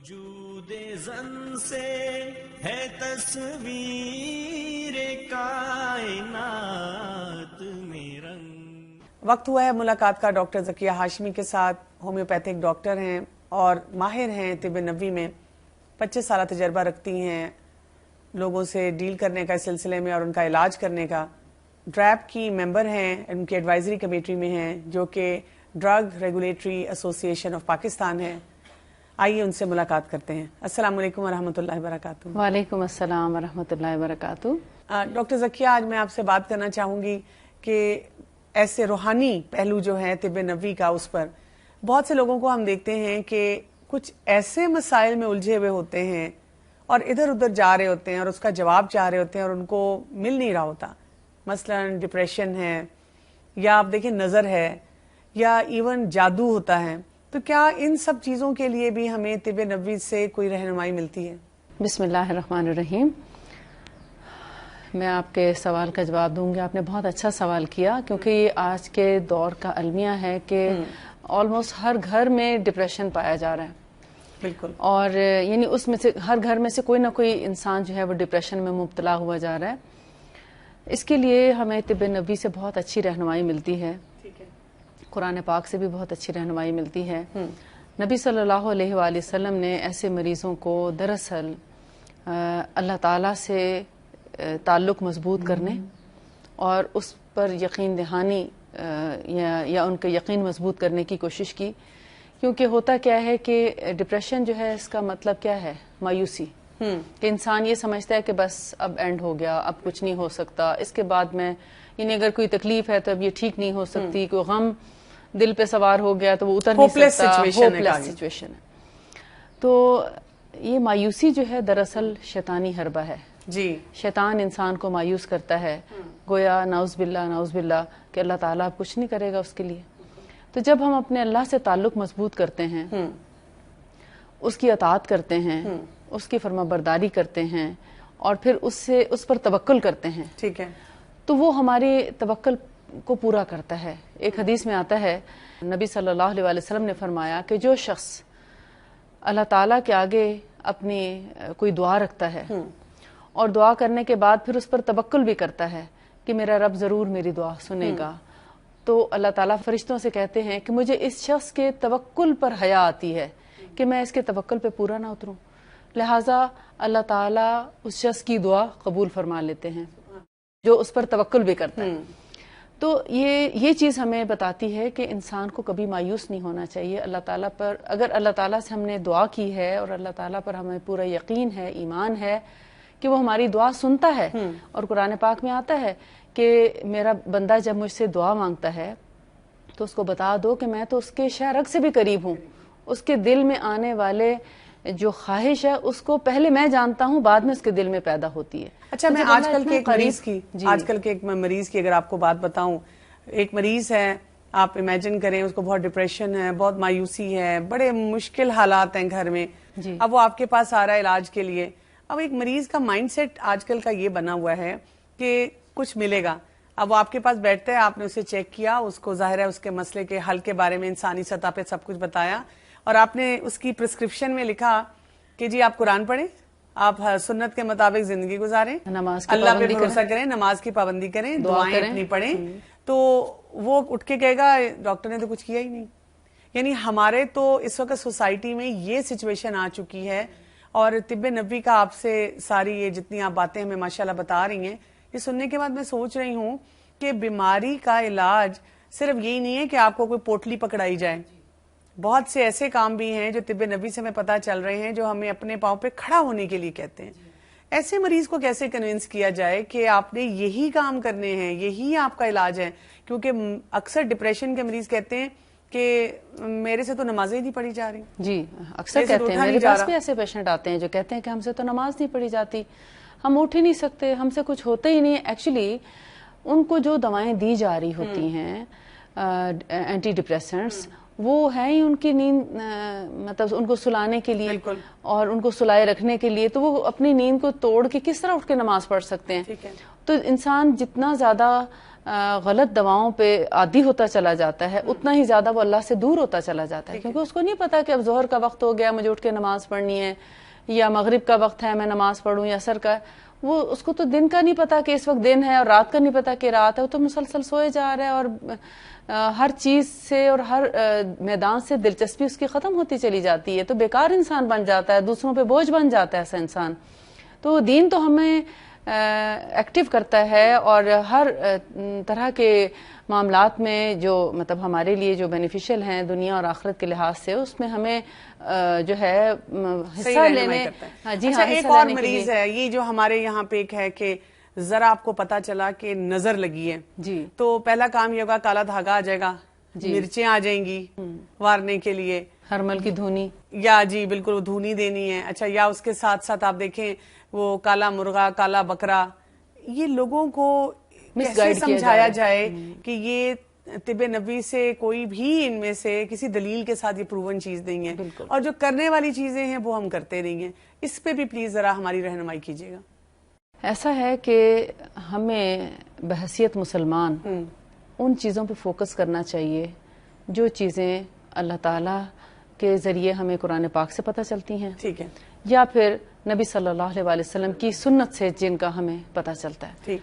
وجود زن سے ہے تصویر کائنات میں رنگ. وقت ہوا ہے ملاقات کا ڈاکٹر ذکیہ ہاشمی کے ساتھ. ہومیوپیتھک ڈاکٹر ہیں اور ماہر ہیں طب نبوی میں. 25 سالہ تجربہ رکھتی ہیں لوگوں سے ڈیل کرنے کا اس سلسلے میں اور ان کا علاج کرنے کا. ڈریپ کی ممبر ہیں, ان کی ایڈوائزری کمیٹی میں ہیں, جو کہ ڈرگ ریگولیٹری ایسوسی ایشن آف پاکستان ہے. آئیے ان سے ملاقات کرتے ہیں. السلام علیکم ورحمۃ اللہ وبرکاتہ. وعلیکم السلام ورحمۃ اللہ وبرکاتہ. ڈاکٹر ذکیہ, آج میں آپ سے بات کرنا چاہوں گی کہ ایسے روحانی پہلو جو ہے طب نبوی کا, اس پر بہت سے لوگوں کو ہم دیکھتے ہیں کہ کچھ ایسے مسائل میں الجھے ہوئے ہوتے ہیں اور ادھر ادھر جا رہے ہوتے ہیں اور اس کا جواب چاہ رہے ہوتے ہیں اور ان کو مل نہیں رہا ہوتا. مثلا ڈپریشن ہے, یا آپ دیکھیں نظر ہے, یا ایون جادو ہوتا ہے. تو کیا ان سب چیزوں کے لیے بھی ہمیں طب نبوی سے کوئی رہنمائی ملتی ہے؟ بسم اللہ الرحمن الرحیم. میں آپ کے سوال کا جواب دوں گی. آپ نے بہت اچھا سوال کیا, کیونکہ یہ آج کے دور کا المیہ ہے کہ آلموسٹ ہر گھر میں ڈپریشن پایا جا رہا ہے. بالکل. اور یعنی اس میں سے ہر گھر میں سے کوئی نہ کوئی انسان جو ہے وہ ڈپریشن میں مبتلا ہوا جا رہا ہے. اس کے لیے ہمیں طب نبوی سے بہت اچھی رہنمائی ملتی ہے. قرآن پاک سے بھی بہت اچھی رہنمائی ملتی ہے. نبی صلی اللہ علیہ وآلہ وسلم نے ایسے مریضوں کو دراصل اللہ تعالیٰ سے تعلق مضبوط کرنے اور اس پر یقین دہانی یا ان کا یقین مضبوط کرنے کی کوشش کی. کیونکہ ہوتا کیا ہے کہ ڈپریشن جو ہے اس کا مطلب کیا ہے؟ مایوسی. کہ انسان یہ سمجھتا ہے کہ بس اب اینڈ ہو گیا, اب کچھ نہیں ہو سکتا, اس کے بعد میں یعنی اگر کوئی تکلیف ہے تو اب یہ ٹھیک نہیں ہو سکتی, کوئی غم دل پہ سوار ہو گیا تو وہ اتر نہیں سکتا. ہوپلیس سچویشن ہے. تو یہ مایوسی جو ہے دراصل شیطانی حربہ ہے. جی, شیطان انسان کو مایوس کرتا ہے, گویا نعوذ باللہ کہ اللہ تعالیٰ اب کچھ نہیں کرے گا اس کے لیے. تو جب ہم اپنے اللہ سے تعلق مضبوط کرتے ہیں, اس کی اطاعت کرتے ہیں, اس کی فرما برداری کرتے ہیں, اور پھر اس پر توکل کرتے ہیں, ٹھیک ہے, تو وہ ہمارے توکل کو پورا کرتا ہے. ایک حدیث میں آتا ہے, نبی صلی اللہ علیہ وسلم نے فرمایا کہ جو شخص اللہ تعالیٰ کے آگے اپنی کوئی دعا رکھتا ہے اور دعا کرنے کے بعد پھر اس پر توکل بھی کرتا ہے کہ میرا رب ضرور میری دعا سنے گا, تو اللہ تعالیٰ فرشتوں سے کہتے ہیں کہ مجھے اس شخص کے توکل پر حیا آتی ہے کہ میں اس کے توکل پہ پورا نہ اتروں. لہٰذا اللہ تعالیٰ اس شخص کی دعا قبول فرما لیتے ہیں جو اس پر توکل بھی کرتا ہے. تو یہ چیز ہمیں بتاتی ہے کہ انسان کو کبھی مایوس نہیں ہونا چاہیے اللہ تعالیٰ پر. اگر اللہ تعالیٰ سے ہم نے دعا کی ہے اور اللہ تعالیٰ پر ہمیں پورا یقین ہے, ایمان ہے کہ وہ ہماری دعا سنتا ہے, اور قرآن پاک میں آتا ہے کہ میرا بندہ جب مجھ سے دعا مانگتا ہے تو اس کو بتا دو کہ میں تو اس کے شہ رگ سے بھی قریب ہوں. اس کے دل میں آنے والے جو خواہش ہے اس کو پہلے میں جانتا ہوں, بعد میں اس کے دل میں پیدا ہوتی ہے. اچھا, میں آج کل کے ایک مریض کی اگر آپ کو بات بتاؤں, ایک مریض ہے, آپ امیجن کریں اس کو بہت ڈپریشن ہے, بہت مایوسی ہے, بڑے مشکل حالات ہیں گھر میں. اب وہ آپ کے پاس آ رہا ہے علاج کے لیے. اب ایک مریض کا مائنڈ سیٹ آج کل کا یہ بنا ہوا ہے کہ کچھ ملے گا. اب وہ آپ کے پاس بیٹھتا ہے, آپ نے اسے چیک کیا, اس کو ظاہر ہے اس کے مسئلے کے حل کے بارے میں انسانی سطح پہ سب کچھ بتایا, اور آپ نے اس کی پرسکرپشن میں لکھا کہ جی آپ قرآن پڑھیں, آپ سنت کے مطابق زندگی گزاریں, اللہ پہ بھروسہ کریں, نماز کی پابندی کریں, دعائیں اپنی پڑھیں. تو وہ اٹھ کے کہے گا ڈاکٹر نے تو کچھ کیا ہی نہیں. یعنی ہمارے تو اس وقت سوسائٹی میں یہ سچویشن آ چکی ہے, اور طب نبوی کا آپ سے ساری یہ جتنی آپ باتیں ہمیں ماشاءاللہ بتا رہی ہیں, یہ سننے کے بعد میں سوچ رہی ہوں کہ بیماری کا علاج صرف یہی نہیں ہے کہ آپ کو کوئی پوٹلی پکڑائی جائے. بہت سے ایسے کام بھی ہیں جو طب نبوی سے ہمیں پتہ چل رہے ہیں جو ہمیں اپنے پاؤں پہ کھڑا ہونے کے لیے کہتے ہیں. ایسے مریض کو کیسے کنونس کیا جائے کہ آپ نے یہی کام کرنے ہیں, یہی آپ کا علاج ہے؟ کیونکہ اکثر ڈپریشن کے مریض کہتے ہیں کہ میرے سے تو نمازیں نہیں پڑھی جا رہی. جی, اکثر کہتے ہیں, میرے پاس بھی ایسے پیشنٹ آتے ہیں جو کہتے ہیں کہ ہم سے تو نماز نہیں پڑھی جاتی, ہم اٹھ ہی نہیں سکتے, ہم سے کچھ ہوتا ہی نہیں. ایکچولی ان کو جو دوائیں دی جا رہی ہوتی ہیں اینٹی ڈپریسنٹس, وہ ہے ہی ان کی نیند مطلب ان کو سلانے کے لیے بالکل. اور ان کو سلائے رکھنے کے لیے، تو وہ اپنی نیند کو توڑ کے کس طرح اٹھ کے نماز پڑھ سکتے ہیں؟ ٹھیک ہے. تو انسان جتنا زیادہ غلط دواؤں پہ عادی ہوتا چلا جاتا ہے اتنا ہی زیادہ وہ اللہ سے دور ہوتا چلا جاتا ہے، کیونکہ اس کو نہیں پتا کہ اب ظہر کا وقت ہو گیا مجھے اٹھ کے نماز پڑھنی ہے، یا مغرب کا وقت ہے میں نماز پڑھوں، یا عصر کا. وہ اس کو تو دن کا نہیں پتا کہ اس وقت دن ہے، اور رات کا نہیں پتا کہ رات ہے، وہ تو مسلسل سوئے جا رہا ہے، اور ہر چیز سے اور ہر میدان سے دلچسپی اس کی ختم ہوتی چلی جاتی ہے، تو بیکار انسان بن جاتا ہے، دوسروں پہ بوجھ بن جاتا ہے ایسا انسان. تو دین تو ہمیں ایکٹیو کرتا ہے، اور ہر طرح کے معاملات میں جو مطلب ہمارے لیے جو بینیفیشل ہیں دنیا اور آخرت کے لحاظ سے، اس میں ہمیں جو ہے حصہ لینے. جی ہاں. ایک اور مریض ہے یہ جو ہمارے یہاں پہ ایک ہے کہ ذرا آپ کو پتا چلا کہ نظر لگی ہے، جی تو پہلا کام یہ ہوگا کالا دھاگا آ جائے گا، مرچیں آ جائیں گی وارنے کے لیے، ہرمل کی دھونی، یا جی بالکل وہ دھونی دینی ہے. اچھا، یا اس کے ساتھ ساتھ آپ دیکھیں وہ کالا مرغا، کالا بکرا. یہ لوگوں کو کیسے سمجھایا جائے کہ یہ طب نبوی سے کوئی بھی ان میں سے کسی دلیل کے ساتھ یہ پروون چیز نہیں ہے، اور جو کرنے والی چیزیں ہیں وہ ہم کرتے نہیں ہیں. اس پہ بھی پلیز ذرا ہماری رہنمائی کیجیے گا. ایسا ہے کہ ہمیں بحیثیت مسلمان ان چیزوں پہ فوکس کرنا چاہیے جو چیزیں اللہ تعالیٰ کے ذریعے ہمیں قرآن پاک سے پتہ چلتی ہیں، ٹھیک ہے، یا پھر نبی صلی اللہ علیہ وسلم کی سنت سے جن کا ہمیں پتہ چلتا ہے. ٹھیک.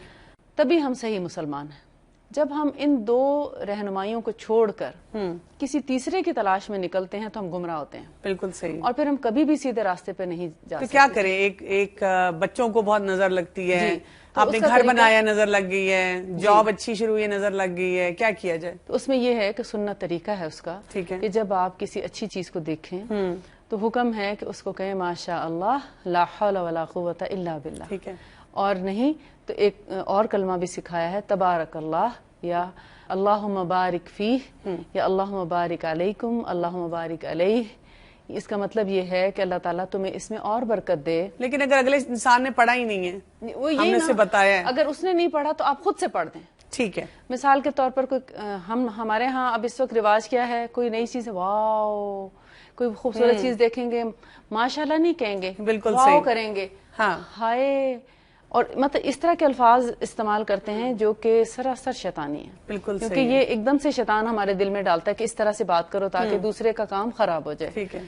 تبھی ہم صحیح مسلمان ہیں. جب ہم ان دو رہنمائیوں کو چھوڑ کر کسی تیسرے کی تلاش میں نکلتے ہیں تو ہم گمراہ ہوتے ہیں. بالکل صحیح. اور پھر ہم کبھی بھی سیدھے راستے پہ نہیں جا سکتے. تو کیا کریں؟ ایک بچوں کو بہت نظر لگتی ہے، تو آپ نے گھر بنایا نظر لگ گئی ہے، جاب اچھی شروع ہوئی نظر لگ گئی ہے، کیا کیا جائے؟ تو اس میں یہ ہے کہ سنت طریقہ ہے اس کا کہ جب آپ کسی اچھی چیز کو دیکھیں تو حکم ہے کہ اس کو کہیں ماشاء اللہ لا حول ولا قوت الا باللہ. ٹھیک ہے. اور نہیں تو ایک اور کلمہ بھی سکھایا ہے تبارک اللہ، یا اللہم بارک فیہ، یا اللہم بارک علیکم، اللہم بارک علیہ. اس کا مطلب یہ ہے کہ اللہ تعالیٰ تمہیں اس میں اور برکت دے. لیکن اگر اگلے انسان نے پڑھا ہی نہیں ہے، ہم نے اسے بتایا ہے، اگر اس نے نہیں پڑھا تو آپ خود سے پڑھ دیں. ٹھیک ہے. مثال کے طور پر ہمارے ہاں اب اس وقت رواج کیا ہے، کوئی نئی چیز واو، کوئی خوبصورت چیز دیکھیں گے ماشاءاللہ نہیں کہیں گے، بالکل واو کریں گے، ہاں ہائے، اور مطلب اس طرح کے الفاظ استعمال کرتے ہیں جو کہ سراسر شیطانی ہے. بالکل صحیح. کیونکہ یہ ایک دم سے شیطان ہمارے دل میں ڈالتا ہے کہ اس طرح سے بات کرو تاکہ دوسرے کا کام خراب ہو جائے. ٹھیک ہے.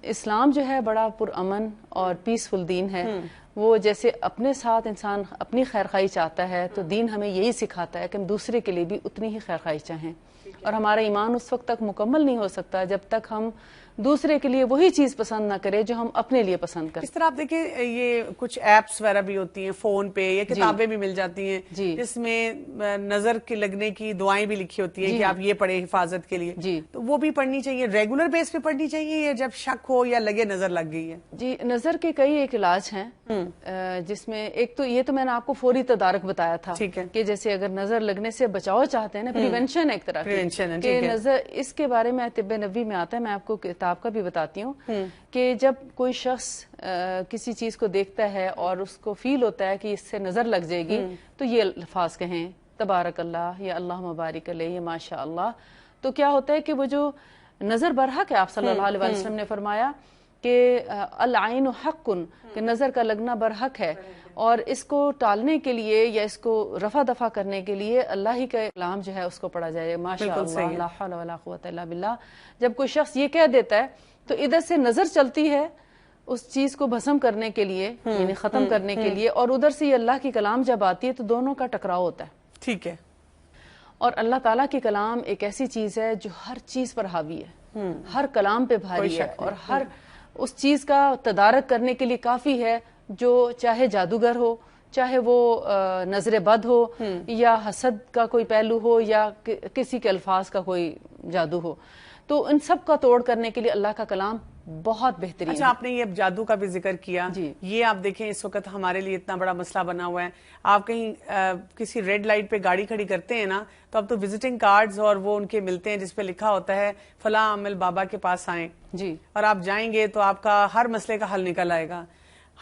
اسلام جو ہے بڑا پرامن اور پیسفل دین ہے. وہ جیسے اپنے ساتھ انسان اپنی خیرخواہی چاہتا ہے تو دین ہمیں یہی سکھاتا ہے کہ ہم دوسرے کے لیے بھی اتنی ہی خیرخواہی چاہیں. اور ہمارا ایمان اس وقت تک مکمل نہیں ہو سکتا جب تک ہم دوسرے کے لیے وہی چیز پسند نہ کرے جو ہم اپنے لیے پسند کریں. اس طرح آپ دیکھیں یہ کچھ ایپس وغیرہ بھی ہوتی ہیں فون پہ، یا کتابیں بھی مل جاتی ہیں جس میں نظر کے لگنے کی دعائیں بھی لکھی ہوتی ہیں کہ آپ یہ پڑھیں حفاظت کے لیے. تو وہ بھی پڑھنی چاہیے، ریگولر بیس پہ پڑھنی چاہیے، یا جب شک ہو یا لگے نظر لگ گئی ہے؟ جی نظر کے کئی ایک علاج ہیں جس میں ایک تو یہ تو میں نے آپ کو فوری تدارک بتایا تھا کہ جیسے اگر نظر لگنے سے بچاؤ چاہتے ہیں نا، پریونشن ایک طرح کی نظر، اس کے بارے میں طب نبوی میں آتا ہے. میں آپ کو کتاب کا بھی بتاتی ہوں کہ جب کوئی شخص کسی چیز کو دیکھتا ہے اور اس کو فیل ہوتا ہے کہ اس سے نظر لگ جائے گی تو یہ الفاظ کہیں تبارک اللہ یا اللہم بارک علیہ یا ماشاء اللہ. تو کیا ہوتا ہے کہ وہ جو نظر برحق ہے، آپ صلی اللہ علیہ وسلم نے فرمایا کہ العین حق، کہ نظر کا لگنا برحق ہے، اور اس کو ٹالنے کے لیے یا اس کو رفع دفع کرنے کے لیے اللہ ہی کا کلام جو ہے اس کو پڑھا جائے ماشاء اللہ لا حول ولا قوت الا باللہ. جب کوئی شخص یہ کہہ دیتا ہے تو ادھر سے نظر چلتی ہے اس چیز کو بھسم کرنے کے لیے، یعنی ختم کرنے کے لیے، اور ادھر سے یہ اللہ کی کلام جب آتی ہے تو دونوں کا ٹکراؤ ہوتا ہے. ٹھیک ہے. اور اللہ تعالیٰ کی کلام ایک ایسی چیز ہے جو ہر چیز پر حاوی ہے، ہر کلام پہ بھاری ہے، اور ہر اس چیز کا تدارک کرنے کے لیے کافی ہے جو چاہے جادوگر ہو، چاہے وہ نظر بد ہو، یا حسد کا کوئی پہلو ہو، یا کسی کے الفاظ کا کوئی جادو ہو. تو ان سب کا توڑ کرنے کے لیے اللہ کا کلام بہت بہترین. اچھا، آپ نے یہ جادو کا بھی ذکر کیا. یہ آپ دیکھیں اس وقت ہمارے لیے اتنا بڑا مسئلہ بنا ہوا ہے. آپ کہیں کسی ریڈ لائٹ پہ گاڑی کھڑی کرتے ہیں نا، تو اب تو وزٹنگ کارڈز اور وہ ان کے ملتے ہیں جس پہ لکھا ہوتا ہے فلاں عامل بابا کے پاس آئیں. اور آپ جائیں گے تو آپ کا ہر مسئلے کا حل نکل آئے گا.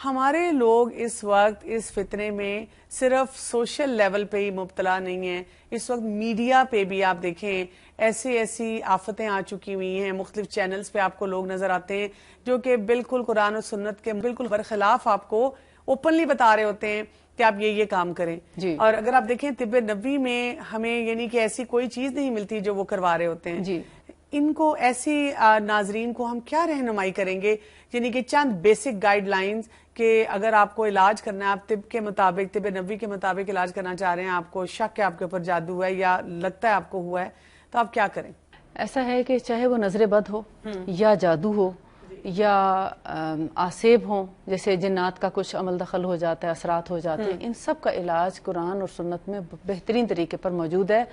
ہمارے لوگ اس وقت اس فتنے میں صرف سوشل لیول پہ ہی مبتلا نہیں ہیں، اس وقت میڈیا پہ بھی آپ دیکھیں ایسی آفتیں آ چکی ہوئی ہیں، مختلف چینلز پہ آپ کو لوگ نظر آتے ہیں جو کہ بالکل قرآن و سنت کے بالکل برخلاف آپ کو اوپنلی بتا رہے ہوتے ہیں کہ آپ یہ کام کریں جی. اور اگر آپ دیکھیں طب نبوی میں ہمیں یعنی کہ ایسی کوئی چیز نہیں ملتی جو وہ کروا رہے ہوتے ہیں جی. ان کو ایسی ناظرین کو ہم کیا رہنمائی کریں گے، یعنی کہ چند بیسک گائیڈ لائنز کہ اگر آپ کو علاج کرنا ہے، آپ طب کے مطابق طب نبوی کے مطابق علاج کرنا چاہ رہے ہیں، آپ کو شک ہے آپ کے اوپر جادو ہے یا لگتا ہے آپ کو ہوا ہے، تو آپ کیا کریں؟ ایسا ہے کہ چاہے وہ نظر بد ہو یا جادو ہو یا آسیب ہوں، جیسے جنات کا کچھ عمل دخل ہو جاتا ہے، اثرات ہو جاتے ہیں، ان سب کا علاج قرآن اور سنت میں بہترین طریقے پر موجود ہے.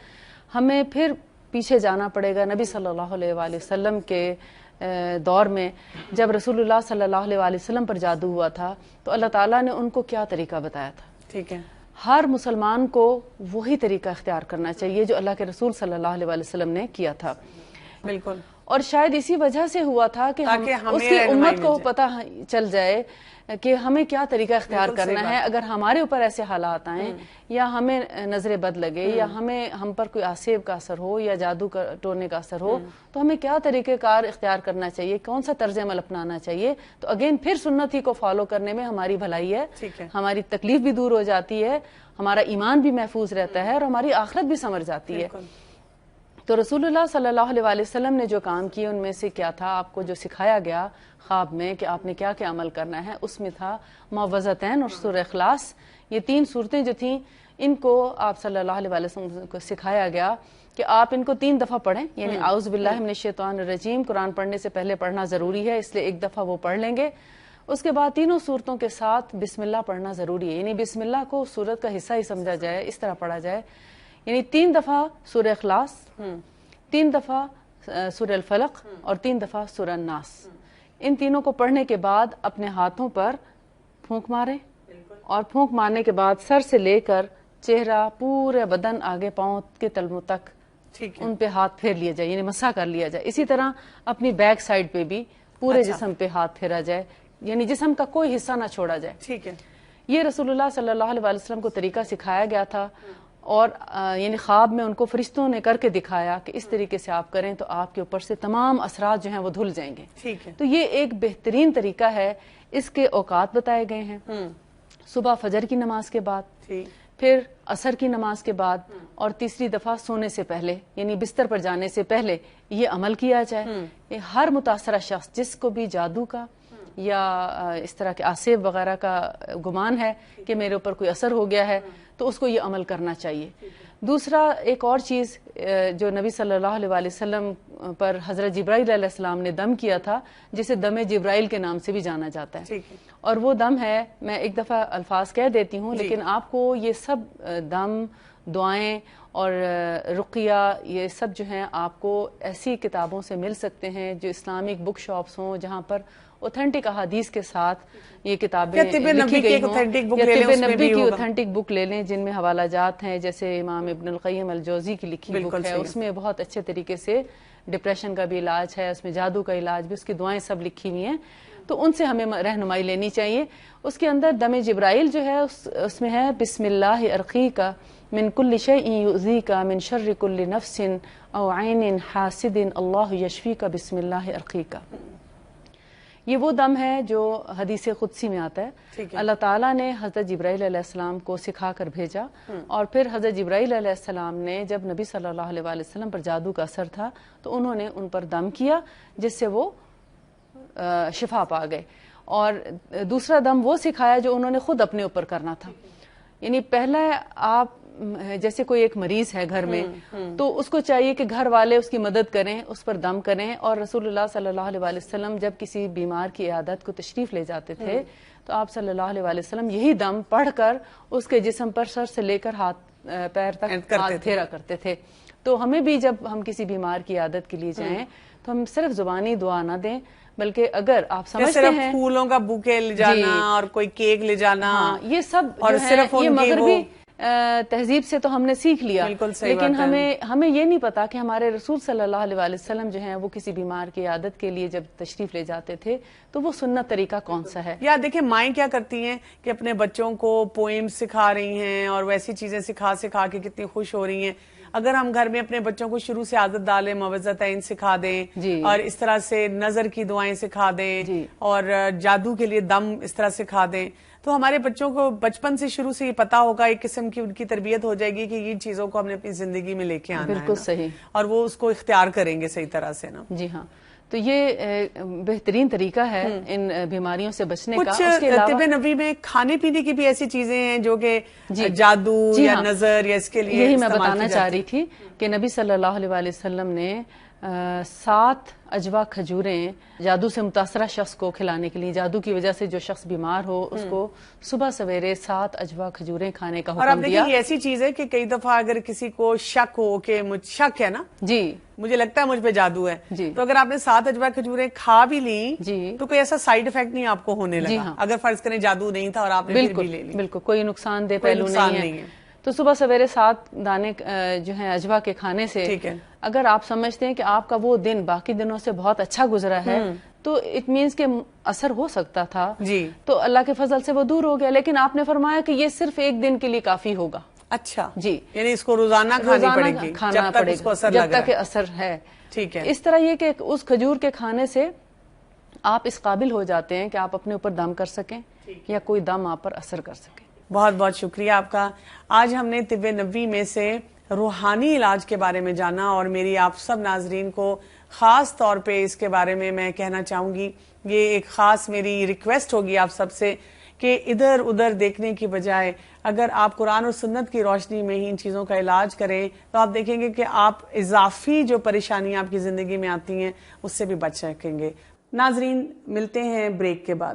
ہمیں پھر پیچھے جانا پڑے گا نبی صلی اللہ علیہ وآلہ وسلم کے دور میں، جب رسول اللہ صلی اللہ علیہ وآلہ وسلم پر جادو ہوا تھا تو اللہ تعالیٰ نے ان کو کیا طریقہ بتایا تھا. ٹھیک ہے، ہر مسلمان کو وہی طریقہ اختیار کرنا چاہیے جو اللہ کے رسول صلی اللہ علیہ وآلہ وسلم نے کیا تھا. بالکل. اور شاید اسی وجہ سے ہوا تھا کہ اس کی امت کو پتہ چل جائے کہ ہمیں کیا طریقہ اختیار کرنا ہے اگر ہمارے اوپر ایسے حالات آئیں یا ہمیں نظر بد لگے یا ہم پر کوئی آسیب کا اثر ہو یا جادو کا ٹونے کا اثر ہو تو ہمیں کیا طریقہ کار اختیار کرنا چاہیے، کون سا طرز عمل اپنانا چاہیے. تو اگین پھر سنت ہی کو فالو کرنے میں ہماری بھلائی ہے، ہماری تکلیف بھی دور ہو جاتی ہے، ہمارا ایمان بھی محفوظ رہتا ہے اور ہماری آخرت بھی سنور جاتی ہے. تو رسول اللہ صلی اللہ علیہ وآلہ وسلم نے جو کام کیے ان میں سے کیا تھا، آپ کو جو سکھایا گیا خواب میں کہ آپ نے کیا کیا عمل کرنا ہے، اس میں تھا معوذتین اور سورہ اخلاص. یہ 3 صورتیں جو تھیں ان کو آپ صلی اللہ علیہ وآلہ وسلم کو سکھایا گیا کہ آپ ان کو 3 دفعہ پڑھیں، یعنی اعوذ باللہ من الشیطان الرجیم قرآن پڑھنے سے پہلے پڑھنا ضروری ہے، اس لیے 1 دفعہ وہ پڑھ لیں گے. اس کے بعد تینوں صورتوں کے ساتھ بسم اللہ پڑھنا ضروری ہے، یعنی بسم اللہ کو صورت کا حصہ ہی سمجھا جائے، اس طرح پڑھا جائے. یعنی 3 دفعہ سورہ اخلاص، 3 دفعہ سورہ الفلق اور 3 دفعہ سورہ الناس. ان تینوں کو پڑھنے کے بعد اپنے ہاتھوں پر پھونک ماریں اور پھونک مارنے کے بعد سر سے لے کر چہرہ پورے بدن آگے پاؤں کے تلووں تک ان پہ ہاتھ پھیر لیا جائے، یعنی مسح کر لیا جائے. اسی طرح اپنی بیک سائڈ پہ بھی پورے جسم پہ ہاتھ پھیرا جائے، یعنی جسم کا کوئی حصہ نہ چھوڑا جائے. ٹھیک ہے. یہ رسول اللہ صلی اللہ علیہ وسلم کو طریقہ سکھایا گیا تھا اور یعنی خواب میں ان کو فرشتوں نے کر کے دکھایا کہ اس طریقے سے آپ کریں تو آپ کے اوپر سے تمام اثرات جو ہیں وہ دھل جائیں گے. ٹھیک ہے. تو یہ ایک بہترین طریقہ ہے. اس کے اوقات بتائے گئے ہیں، صبح فجر کی نماز کے بعد، پھر عصر کی نماز کے بعد اور تیسری دفعہ سونے سے پہلے، یعنی بستر پر جانے سے پہلے یہ عمل کیا جائے. ہر متاثرہ شخص جس کو بھی جادو کا یا اس طرح کے آسیب وغیرہ کا گمان ہے کہ میرے اوپر کوئی اثر ہو گیا ہے تو اس کو یہ عمل کرنا چاہیے. دوسرا ایک اور چیز جو نبی صلی اللہ علیہ وآلہ وسلم پر حضرت جبرائیل علیہ السلام نے دم کیا تھا، جسے دم جبرائیل کے نام سے بھی جانا جاتا ہے، اور وہ دم ہے، میں ایک دفعہ الفاظ کہہ دیتی ہوں لیکن آپ کو یہ سب دم، دعائیں اور رقیہ یہ سب جو ہیں آپ کو ایسی کتابوں سے مل سکتے ہیں جو اسلامک بک شاپس ہوں جہاں پر اوتھینٹک احادیث کے ساتھ یہ کتابیں لکھی گئی ہوں، یا طب نبی کی اوتھینٹک بک لے لیں جن میں حوالہ جات ہیں، جیسے امام ابن القیم الجوزی کی لکھی بک ہے، اس میں بہت اچھے طریقے سے ڈپریشن کا بھی علاج ہے، اس میں جادو کا علاج بھی، اس کی دعائیں سب لکھی ہوئی ہیں، تو ان سے ہمیں رہنمائی لینی چاہیے. اس کے اندر دم جبرائیل جو ہے اس میں ہے بسم اللہ ارقیک من کل شیء یؤذیک من شر کل نفس او عین حاسد اللہ یشفیک بسم اللہ ارقیک. یہ وہ دم ہے جو حدیث قدسی میں آتا ہے. اللہ تعالیٰ نے حضرت جبرائیل علیہ السلام کو سکھا کر بھیجا اور پھر حضرت جبرائیل علیہ السلام نے جب نبی صلی اللہ علیہ وآلہ وسلم پر جادو کا اثر تھا تو انہوں نے ان پر دم کیا جس سے وہ شفا پا گئے. اور دوسرا دم وہ سکھایا جو انہوں نے خود اپنے اوپر کرنا تھا. یعنی پہلے آپ جیسے کوئی ایک مریض ہے گھر میں تو اس کو چاہیے کہ گھر والے اس کی مدد کریں، اس پر دم کریں. اور رسول اللہ صلی اللہ علیہ وآلہ وسلم جب کسی بیمار کی عیادت کو تشریف لے جاتے تھے تو آپ صلی اللہ علیہ وآلہ وسلم یہی دم پڑھ کر اس کے جسم پر سر سے لے کر ہاتھ پیر تک ہاتھ پھیرا کرتے تھے. تو ہمیں بھی جب ہم کسی بیمار کی عیادت کے لیے جائیں تو ہم صرف زبانی دعا نہ دیں، بلکہ اگر آپ سمجھتے ہیں پھولوں کا بوکے لے جانا اور کوئی کیک لے جانا، یہ سب یہ مغربی تہذیب سے تو ہم نے سیکھ لیا، بالکل صحیح لیکن بات ہے۔ ہمیں یہ نہیں پتا کہ ہمارے رسول صلی اللہ علیہ وسلم جو ہیں وہ کسی بیمار کی عیادت کے لیے جب تشریف لے جاتے تھے تو وہ سنت طریقہ کون سا ہے۔ یا دیکھیں مائیں کیا کرتی ہیں کہ اپنے بچوں کو پوئم سکھا رہی ہیں اور ویسی چیزیں سکھا کے کتنی خوش ہو رہی ہیں۔ اگر ہم گھر میں اپنے بچوں کو شروع سے عادت ڈالیں، موعظتین سکھا دیں اور اس طرح سے نظر کی دعائیں سکھا دیں اور جادو کے لیے دم اس طرح سکھا دیں، تو ہمارے بچوں کو بچپن سے شروع سے یہ پتا ہوگا، ایک قسم کی ان کی تربیت ہو جائے گی کہ یہ چیزوں کو ہم نے اپنی زندگی میں لے کے آنا ہے۔ بالکل صحیح۔ اور وہ اس کو اختیار کریں گے صحیح طرح سے نا۔ جی ہاں، تو یہ بہترین طریقہ ہے ان بیماریوں سے بچنے کا۔ کچھ طب نبوی میں کھانے پینے کی بھی ایسی چیزیں ہیں جو کہ جادو یا نظر یا اس کے لیے یہی میں بتانا چاہ رہی تھی کہ نبی صلی اللہ علیہ وسلم نے 7 اجوا کھجوریں جادو سے متاثرہ شخص کو کھلانے کے لیے، جادو کی وجہ سے جو شخص بیمار ہو اس کو صبح سویرے 7 اجوا کھجوریں کھانے کا اور حکم اب دیا۔ دیکھیں یہ ایسی چیز ہے کہ کئی دفعہ اگر کسی کو شک ہو کہ شک ہے نا، جی مجھے لگتا ہے مجھ پہ جادو ہے، تو اگر آپ نے 7 اجوا کھجوریں کھا بھی لیں تو کوئی ایسا سائیڈ افیکٹ نہیں آپ کو ہونے لگا، اگر فرض کریں جادو نہیں تھا اور آپ نے پھر بھی لے لی۔ بالکل کوئی نقصان دہ پہلو نہیں ہے۔ تو صبح سویرے 7 دانے جو ہیں اجوا کے کھانے سے اگر آپ سمجھتے ہیں کہ آپ کا وہ دن باقی دنوں سے بہت اچھا گزرا ہے تو اٹ مینز کہ اثر ہو سکتا تھا، تو اللہ کے فضل سے وہ دور ہو گیا، لیکن آپ نے فرمایا کہ یہ صرف ایک دن کے لیے کافی ہوگا۔ اچھا جی، یعنی اس کو روزانہ کھانی پڑے گی جب تک اس کو اثر لگ رہا ہے، جب تک اثر ہے۔ ٹھیک ہے۔ اس طرح یہ کہ اس کھجور کے کھانے سے آپ اس قابل ہو جاتے ہیں کہ آپ اپنے اوپر دم کر سکیں یا کوئی دم آپ پر اثر کر سکے۔ بہت بہت شکریہ آپ کا۔ آج ہم نے طب نبوی میں سے روحانی علاج کے بارے میں جانا، اور میری آپ سب ناظرین کو خاص طور پہ اس کے بارے میں کہنا چاہوں گی، یہ ایک خاص میری ریکویسٹ ہوگی آپ سب سے کہ ادھر ادھر دیکھنے کی بجائے اگر آپ قرآن اور سنت کی روشنی میں ہی ان چیزوں کا علاج کریں تو آپ دیکھیں گے کہ آپ اضافی جو پریشانیاں آپ کی زندگی میں آتی ہیں اس سے بھی بچ سکیں گے۔ ناظرین ملتے ہیں بریک کے بعد۔